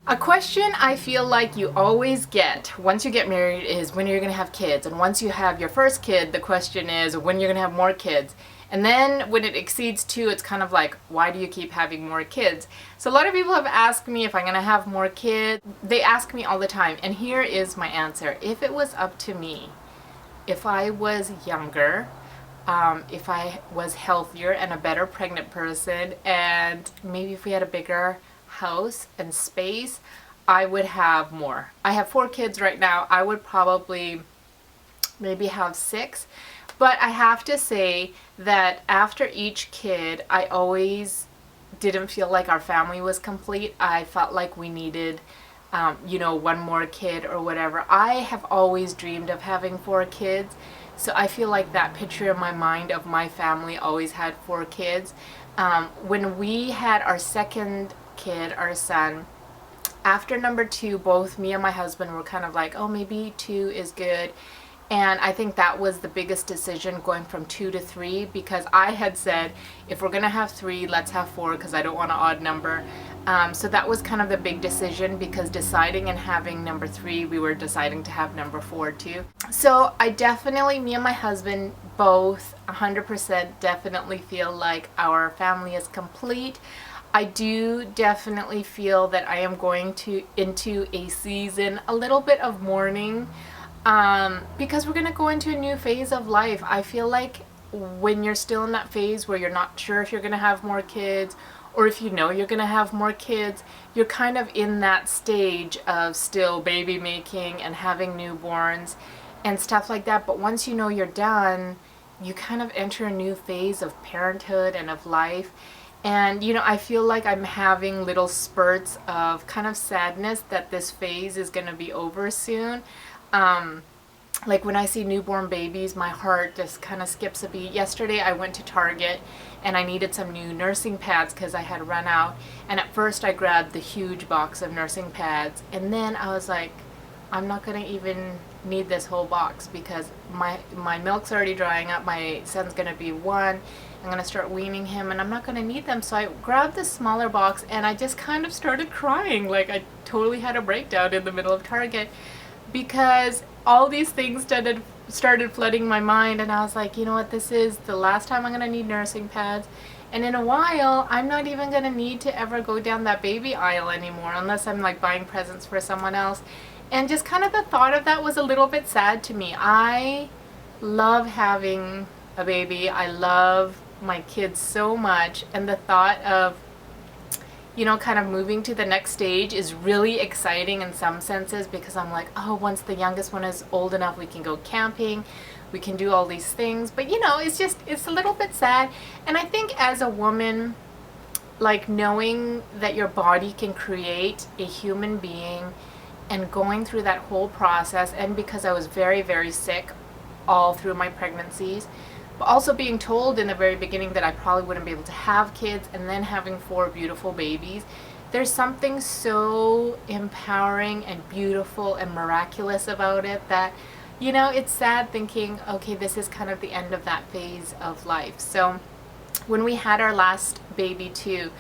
A question I feel like you always get once you get married is when you're going to have kids. And once you have your first kid, the question is when you're going to have more kids. And then when it exceeds 2, it's kind of like, why do you keep having more kids? So a lot of people have asked me if I'm going to have more kids. They ask me all the time. And here is my answer. If it was up to me, if I was younger, if I was healthier and a better pregnant person, and maybe if we had a bigger house and space, I would have more. I have 4 kids right now. I would probably maybe have 6, but I have to say that after each kid, I always didn't feel like our family was complete. I felt like we needed one more kid or whatever. I have always dreamed of having 4 kids, so I feel like that picture in my mind of my family always had 4 kids. When we had our second kid, our son, after number 2, both me and my husband were kind of like, oh, maybe 2 is good. And I think that was the biggest decision, going from 2 to 3, because I had said, if we're gonna have 3, let's have 4, because I don't want an odd number. So that was kind of the big decision, because deciding and having number 3, we were deciding to have number 4 too. So I definitely, me and my husband both 100% definitely feel like our family is complete. I do definitely feel that I am going into a season, a little bit of mourning, because we're going to go into a new phase of life. I feel like when you're still in that phase where you're not sure if you're going to have more kids, or if you know you're going to have more kids, you're kind of in that stage of still baby making and having newborns and stuff like that. But once you know you're done, you kind of enter a new phase of parenthood and of life. And, I feel like I'm having little spurts of kind of sadness that this phase is going to be over soon. Like when I see newborn babies, my heart just kind of skips a beat. Yesterday I went to Target and I needed some new nursing pads because I had run out. And at first I grabbed the huge box of nursing pads. And then I was like, I'm not going to even need this whole box because my milk's already drying up. My son's going to be 1. I'm going to start weaning him and I'm not going to need them. So I grabbed the smaller box and I just kind of started crying. Like I totally had a breakdown in the middle of Target because all these things started flooding my mind, and I was like, you know what, this is the last time I'm going to need nursing pads. And in a while, I'm not even going to need to ever go down that baby aisle anymore unless I'm like buying presents for someone else. And just kind of the thought of that was a little bit sad to me. I love having a baby. I love my kids so much, and the thought of kind of moving to the next stage is really exciting in some senses, because I'm like, oh, once the youngest one is old enough, we can go camping, we can do all these things. But it's a little bit sad. And I think as a woman, like knowing that your body can create a human being and going through that whole process, and because I was very, very sick all through my pregnancies, but also being told in the very beginning that I probably wouldn't be able to have kids, and then having 4 beautiful babies, there's something so empowering and beautiful and miraculous about it that, it's sad thinking, okay, this is kind of the end of that phase of life. So when we had our last baby too,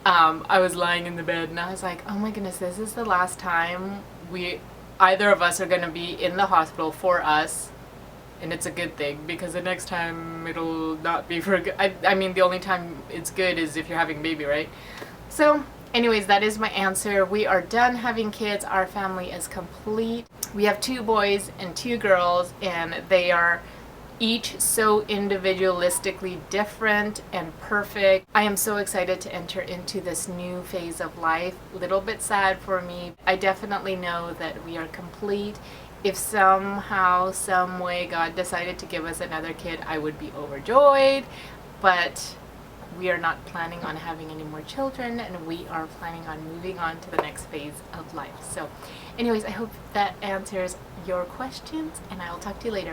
I was lying in the bed and I was like, oh my goodness, this is the last time either of us are going to be in the hospital for us. And it's a good thing, because the next time it'll not be for good. I mean, the only time it's good is if you're having a baby, right? So anyways, that is my answer. We are done having kids. Our family is complete. We have 2 boys and 2 girls, and they are each so individualistically different and perfect. I am so excited to enter into this new phase of life. A little bit sad for me. I definitely know that we are complete. If somehow, some way God decided to give us another kid, I would be overjoyed. But we are not planning on having any more children, and we are planning on moving on to the next phase of life. So anyways, I hope that answers your questions, and I will talk to you later.